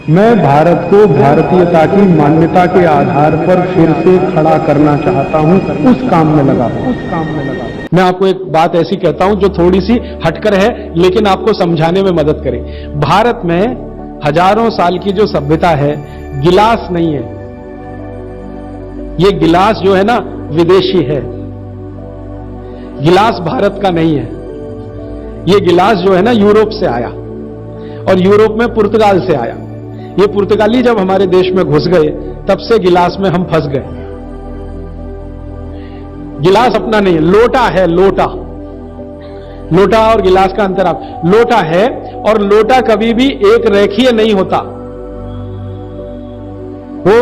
मैं भारत को भारतीयता की मान्यता के आधार पर फिर से खड़ा करना चाहता हूं, उस काम में लगा हूं। मैं आपको एक बात ऐसी कहता हूं जो थोड़ी सी हटकर है लेकिन आपको समझाने में मदद करे। भारत में हजारों साल की जो सभ्यता है, गिलास नहीं है। ये गिलास जो है ना विदेशी है, गिलास भारत का नहीं है। ये गिलास जो है ना यूरोप से आया, और यूरोप में पुर्तगाल से आया। ये पुर्तगाली जब हमारे देश में घुस गए तब से गिलास में हम फंस गए। गिलास अपना नहीं है, लोटा है। लोटा लोटा और गिलास का अंतर आप, लोटा है और लोटा कभी भी एक रेखीय नहीं होता, वो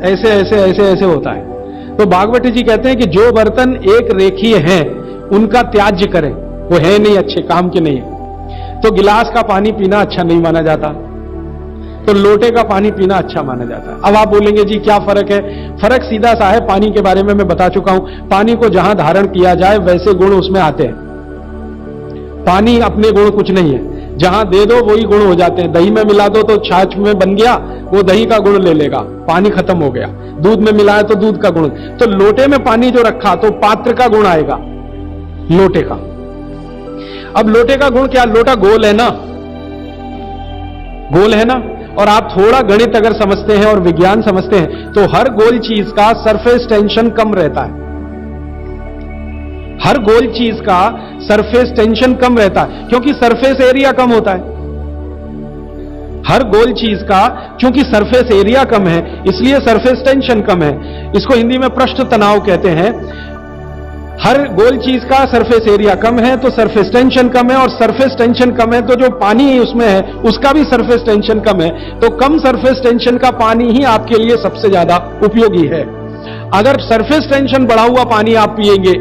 ऐसे ऐसे ऐसे ऐसे होता है। तो भागवती जी कहते हैं कि जो बर्तन एक रेखीय हैं उनका त्याज्य करें, वो है नहीं अच्छे काम के नहीं है। तो गिलास का पानी पीना अच्छा नहीं माना जाता, तो लोटे का पानी पीना अच्छा माना जाता है। अब आप बोलेंगे जी क्या फर्क है? फर्क सीधा सा है, पानी के बारे में मैं बता चुका हूं। पानी को जहां धारण किया जाए वैसे गुण उसमें आते हैं। पानी अपने गुण कुछ नहीं है, जहां दे दो वही गुण हो जाते हैं। दही में मिला दो तो छाछ में बन गया, वो दही का गुण ले लेगा, पानी खत्म हो गया। दूध में मिलाया तो दूध का गुण। तो लोटे में पानी जो रखा तो पात्र का गुण आएगा, लोटे का। अब लोटे का गुण क्या? लोटा गोल है ना, गोल है ना। और आप थोड़ा गणित अगर समझते हैं और विज्ञान समझते हैं तो हर गोल चीज का सरफेस टेंशन कम रहता है। हर गोल चीज का सरफेस टेंशन कम रहता है क्योंकि सरफेस एरिया कम होता है। हर गोल चीज का क्योंकि सरफेस एरिया कम है इसलिए सरफेस टेंशन कम है। इसको हिंदी में पृष्ठ तनाव कहते हैं। हर गोल चीज का सरफेस एरिया कम है तो सरफेस टेंशन कम है, और सरफेस टेंशन कम है तो जो पानी उसमें है उसका भी सरफेस टेंशन कम है। तो कम सरफेस टेंशन का पानी ही आपके लिए सबसे ज्यादा उपयोगी है। अगर सरफेस टेंशन बढ़ा हुआ पानी आप पिएंगे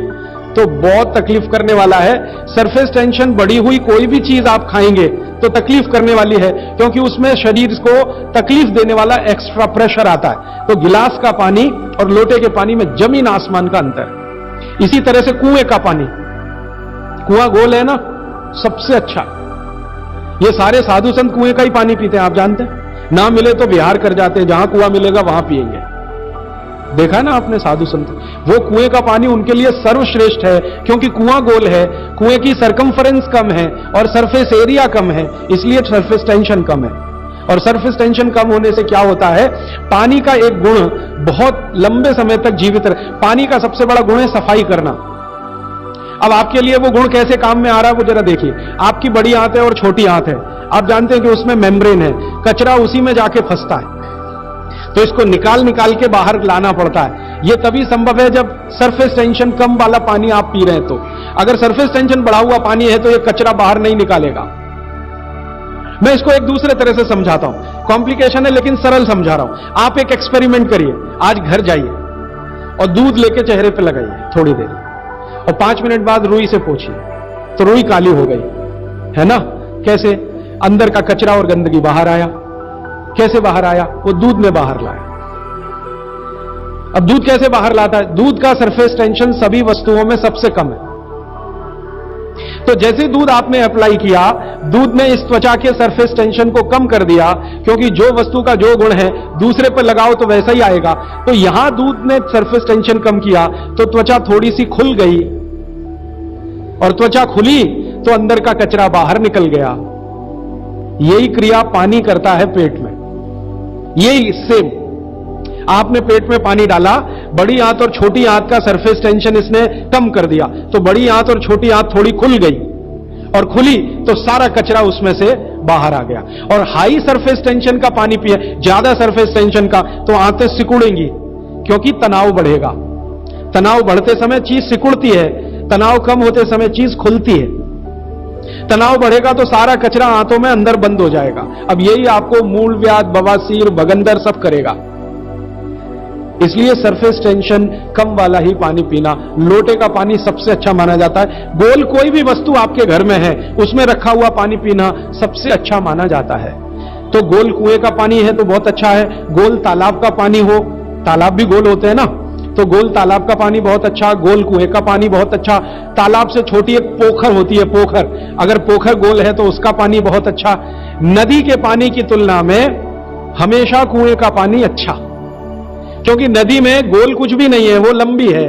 तो बहुत तकलीफ करने वाला है। सरफेस टेंशन बढ़ी हुई कोई भी चीज आप खाएंगे तो तकलीफ करने वाली है, क्योंकि उसमें शरीर को तकलीफ देने वाला एक्स्ट्रा प्रेशर आता है। तो गिलास का पानी और लोटे के पानी में जमीन आसमान का अंतर है। इसी तरह से कुएं का पानी, कुआं गोल है ना, सबसे अच्छा। ये सारे साधु संत कुएं का ही पानी पीते हैं, आप जानते हैं। ना मिले तो विहार कर जाते हैं, जहां कुआं मिलेगा वहां पिएंगे। देखा ना आपने साधु संत, वो कुएं का पानी उनके लिए सर्वश्रेष्ठ है क्योंकि कुआं गोल है, कुएं की सरकमफरेंस कम है और सरफेस एरिया कम है, इसलिए सरफेस टेंशन कम है। और सरफेस टेंशन कम होने से क्या होता है? पानी का एक गुण बहुत लंबे समय तक जीवित रहे। पानी का सबसे बड़ा गुण है सफाई करना। अब आपके लिए वो गुण कैसे काम में आ रहा है वो जरा देखिए। आपकी बड़ी आंत है और छोटी आंत है, आप जानते हैं कि उसमें मेम्ब्रेन है, कचरा उसी में जाके फंसता है, तो इसको निकाल निकाल के बाहर लाना पड़ता है। यह तभी संभव है जब सरफेस टेंशन कम वाला पानी आप पी रहे हैं। तो अगर सरफेस टेंशन बढ़ा हुआ पानी है तो यह कचरा बाहर नहीं निकालेगा। मैं इसको एक दूसरे तरह से समझाता हूं, कॉम्प्लिकेशन है लेकिन सरल समझा रहा हूं। आप एक एक्सपेरिमेंट करिए, आज घर जाइए और दूध लेके चेहरे पे लगाइए थोड़ी देर, और 5 मिनट बाद रुई से पोंछिए तो रुई काली हो गई, है ना? कैसे? अंदर का कचरा और गंदगी बाहर आया। कैसे बाहर आया? वो दूध में बाहर लाया। अब दूध कैसे बाहर लाता है? दूध का सरफेस टेंशन सभी वस्तुओं में सबसे कम है। तो जैसे दूध आपने अप्लाई किया, दूध ने इस त्वचा के सरफेस टेंशन को कम कर दिया, क्योंकि जो वस्तु का जो गुण है दूसरे पर लगाओ तो वैसा ही आएगा। तो यहां दूध ने सरफेस टेंशन कम किया तो त्वचा थोड़ी सी खुल गई, और त्वचा खुली तो अंदर का कचरा बाहर निकल गया। यही क्रिया पानी करता है पेट में। यही सेम, आपने पेट में पानी डाला, बड़ी आंत और छोटी आंत का सरफेस टेंशन इसने कम कर दिया, तो बड़ी आंत और छोटी आंत थोड़ी खुल गई, और खुली तो सारा कचरा उसमें से बाहर आ गया। और हाई सरफेस टेंशन का पानी पिए, ज्यादा सरफेस टेंशन का, तो आंतें सिकुड़ेंगी क्योंकि तनाव बढ़ेगा। तनाव बढ़ते समय चीज सिकुड़ती है, तनाव कम होते समय चीज खुलती है। तनाव बढ़ेगा तो सारा कचरा आंतों में अंदर बंद हो जाएगा। अब यही आपको मूलव्याध, बवासीर, बगंदर सब करेगा। इसलिए सरफेस टेंशन कम वाला ही पानी पीना, लोटे का पानी सबसे अच्छा माना जाता है। गोल कोई भी वस्तु आपके घर में है उसमें रखा हुआ पानी पीना सबसे अच्छा माना जाता है। तो गोल कुएं का पानी है तो बहुत अच्छा है। गोल तालाब का पानी हो, तालाब भी गोल होते हैं ना, तो गोल तालाब का पानी बहुत अच्छा, गोल कुएं का पानी बहुत अच्छा। तालाब से छोटी एक पोखर होती है, पोखर, अगर पोखर गोल है तो उसका पानी बहुत अच्छा। नदी के पानी की तुलना में हमेशा कुएं का पानी अच्छा, क्योंकि नदी में गोल कुछ भी नहीं है, वो लंबी है,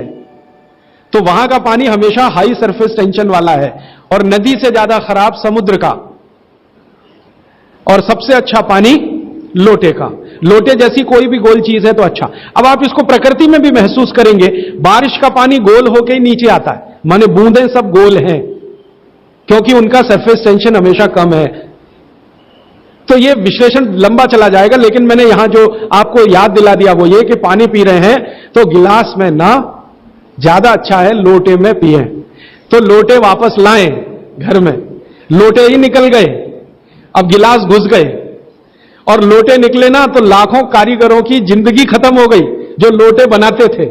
तो वहां का पानी हमेशा हाई सरफेस टेंशन वाला है। और नदी से ज्यादा खराब समुद्र का, और सबसे अच्छा पानी लोटे का। लोटे जैसी कोई भी गोल चीज है तो अच्छा। अब आप इसको प्रकृति में भी महसूस करेंगे, बारिश का पानी गोल होकर ही नीचे आता है, माने बूंदें सब गोल हैं, क्योंकि उनका सरफेस टेंशन हमेशा कम है। तो ये विश्लेषण लंबा चला जाएगा, लेकिन मैंने यहां जो आपको याद दिला दिया वो ये कि पानी पी रहे हैं तो गिलास में ना, ज्यादा अच्छा है लोटे में पिए। तो लोटे वापस लाएं घर में, लोटे ही निकल गए, अब गिलास घुस गए, और लोटे निकले ना तो लाखों कारीगरों की जिंदगी खत्म हो गई जो लोटे बनाते थे।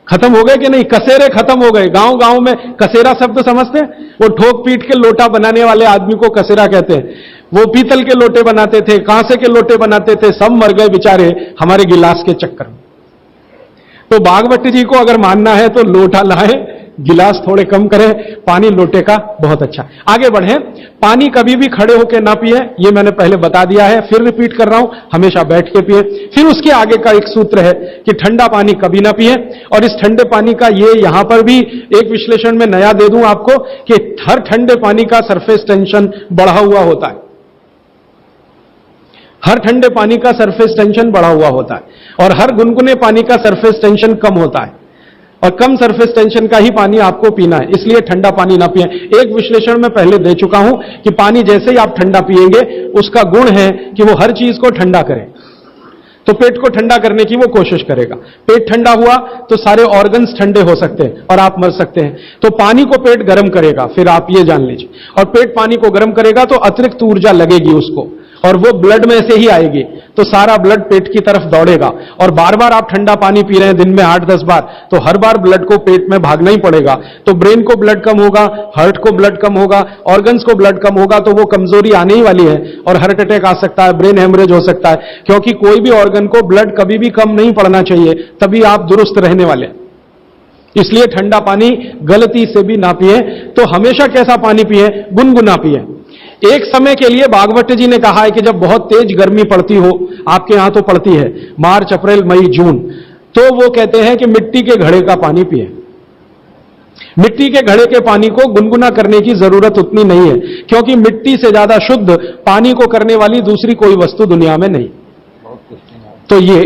खत्म हो गए कि नहीं? कसेरे खत्म हो गए। गांव गांव में कसेरा शब्द समझते हैं? वो ठोक पीट के लोटा बनाने वाले आदमी को कसेरा कहते हैं। वो पीतल के लोटे बनाते थे, कांसे के लोटे बनाते थे, सब मर गए बेचारे हमारे गिलास के चक्कर में। तो भागवत जी को अगर मानना है तो लोटा लाए, गिलास थोड़े कम करें, पानी लोटे का बहुत अच्छा। आगे बढ़े, पानी कभी भी खड़े होकर ना पिए, ये मैंने पहले बता दिया है, फिर रिपीट कर रहा हूं, हमेशा बैठ के पिए। फिर उसके आगे का एक सूत्र है कि ठंडा पानी कभी ना पिए। और इस ठंडे पानी का ये यहां पर भी एक विश्लेषण में नया दे दूं आपको कि हर ठंडे पानी का सरफेस टेंशन बढ़ा हुआ होता है। हर ठंडे पानी का सरफेस टेंशन बढ़ा हुआ होता है, और हर गुनगुने पानी का सरफेस टेंशन कम होता है, और कम सरफेस टेंशन का ही पानी आपको पीना है, इसलिए ठंडा पानी ना पिए। एक विश्लेषण में पहले दे चुका हूं कि पानी जैसे ही आप ठंडा पिएंगे, उसका गुण है कि वो हर चीज को ठंडा करे। तो पेट को ठंडा करने की वो कोशिश करेगा। पेट ठंडा हुआ तो सारे ऑर्गन्स ठंडे हो सकते हैं और आप मर सकते हैं। तो पानी को पेट गर्म करेगा, फिर आप ये जान लीजिए, और पेट पानी को गर्म करेगा तो अतिरिक्त ऊर्जा लगेगी उसको, और वो ब्लड में से ही आएगी, तो सारा ब्लड पेट की तरफ दौड़ेगा। और बार बार आप ठंडा पानी पी रहे हैं दिन में 8-10 बार, तो हर बार ब्लड को पेट में भागना ही पड़ेगा। तो ब्रेन को ब्लड कम होगा, हार्ट को ब्लड कम होगा, ऑर्गन्स को ब्लड कम होगा, तो वो कमजोरी आने ही वाली है, और हार्ट अटैक आ सकता है, ब्रेन हेमरेज हो सकता है, क्योंकि कोई भी ऑर्गन को ब्लड कभी भी कम नहीं पड़ना चाहिए, तभी आप दुरुस्त रहने वाले। इसलिए ठंडा पानी गलती से भी ना पिए। तो हमेशा कैसा पानी पिए? गुनगुना पिए। एक समय के लिए भागवत जी ने कहा है कि जब बहुत तेज गर्मी पड़ती हो, आपके यहां तो पड़ती है, मार्च, अप्रैल, मई, जून, तो वो कहते हैं कि मिट्टी के घड़े का पानी पिए। मिट्टी के घड़े के पानी को गुनगुना करने की जरूरत उतनी नहीं है, क्योंकि मिट्टी से ज्यादा शुद्ध पानी को करने वाली दूसरी कोई वस्तु दुनिया में नहीं। तो ये,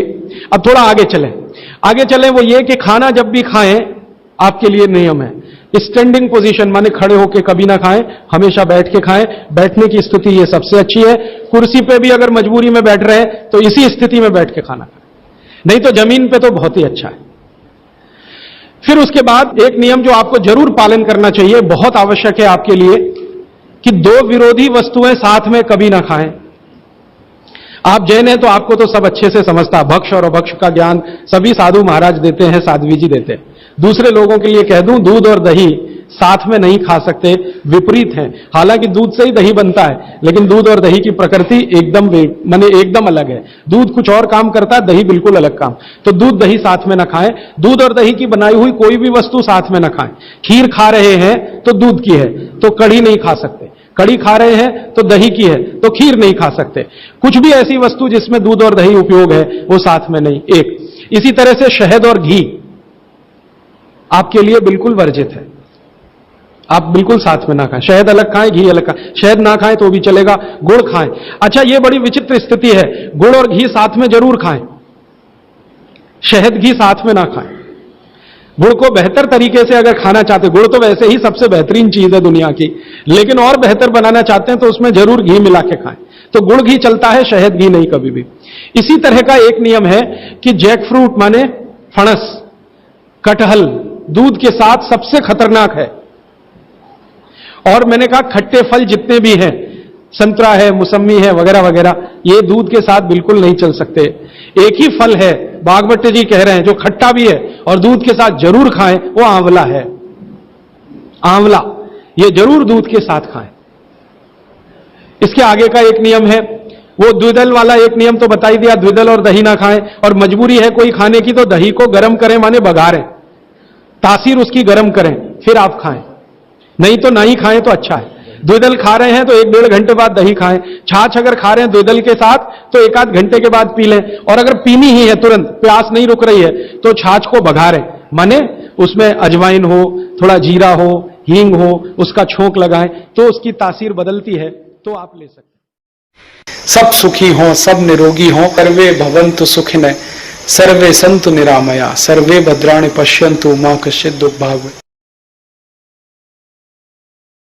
अब थोड़ा आगे चलें, वो ये कि खाना जब भी खाएं, आपके लिए नियम है, स्टैंडिंग पोजीशन, माने खड़े होकर कभी ना खाएं, हमेशा बैठ के खाएं। बैठने की स्थिति ये सबसे अच्छी है। कुर्सी पे भी अगर मजबूरी में बैठ रहे हैं तो इसी स्थिति में बैठ के खाना खाएं, नहीं तो जमीन पे तो बहुत ही अच्छा है। फिर उसके बाद एक नियम जो आपको जरूर पालन करना चाहिए, बहुत आवश्यक है आपके लिए, कि दो विरोधी वस्तुएं साथ में कभी ना खाएं। आप जैन हैं तो आपको तो सब अच्छे से समझता है, भक्ष और अभक्ष का ज्ञान सभी साधु महाराज देते हैं, साध्वी जी देते हैं। दूसरे लोगों के लिए कह दूं, दूध और दही साथ में नहीं खा सकते, विपरीत हैं। हालांकि दूध से ही दही बनता है, लेकिन दूध और दही की प्रकृति एकदम अलग है। दूध कुछ और काम करता है, दही बिल्कुल अलग काम। तो दूध दही साथ में ना खाएं। दूध और दही की बनाई हुई कोई भी वस्तु साथ में ना खाएं। खीर खा रहे हैं तो दूध की है तो कढ़ी नहीं खा सकते, कढ़ी खा रहे हैं तो दही की है तो खीर नहीं खा सकते। कुछ भी ऐसी वस्तु जिसमें दूध और दही उपयोग है वो साथ में नहीं। एक इसी तरह से शहद और घी आपके लिए बिल्कुल वर्जित है, आप बिल्कुल साथ में ना खाएं। शहद अलग खाएं, घी अलग खाएं। शहद ना खाएं तो भी चलेगा, गुड़ खाएं। अच्छा, ये बड़ी विचित्र स्थिति है, गुड़ और घी साथ में जरूर खाएं, शहद घी साथ में ना खाएं। गुड़ को बेहतर तरीके से अगर खाना चाहते, गुड़ तो वैसे ही सबसे बेहतरीन चीज है दुनिया की, लेकिन और बेहतर बनाना चाहते हैं तो उसमें जरूर घी मिला के खाएं। तो गुड़ घी चलता है, शहद घी नहीं कभी भी। इसी तरह का एक नियम है कि जैक फ्रूट माने फणस, कटहल दूध के साथ सबसे खतरनाक है। और मैंने कहा खट्टे फल जितने भी हैं, संतरा है, मौसम्मी है, वगैरह वगैरह, ये दूध के साथ बिल्कुल नहीं चल सकते। एक ही फल है, भागवत जी कह रहे हैं, जो खट्टा भी है और दूध के साथ जरूर खाएं, वो आंवला है। आंवला ये जरूर दूध के साथ खाएं। इसके आगे का एक नियम है, वो द्विदल वाला एक नियम तो बता ही दिया, द्विदल और दही ना खाएं। और मजबूरी है कोई खाने की तो दही को गर्म करें, माने बघारें, तासीर उसकी गर्म करें, फिर आप खाएं, नहीं तो ना ही खाएं तो अच्छा है। द्विदल खा रहे हैं तो 1-1.5 घंटे बाद दही खाएं। छाछ अगर खा रहे हैं द्विदल के साथ तो 1-8 घंटे के बाद पी लें। और अगर पीनी ही है तुरंत, प्यास नहीं रुक रही है, तो छाछ को बघारें, माने उसमें अजवाइन हो, थोड़ा जीरा हो, हींग हो, उसका छोंक लगाएं तो उसकी तासीर बदलती है, तो आप ले सकते हैं। सब सुखी हों, सब निरोगी हों, सर्वे भवन्तु सुखिनः, सर्वे सन्तु निरामया, सर्वे भद्राणि पश्यन्तु मा कश्चित् दुर्भाग्।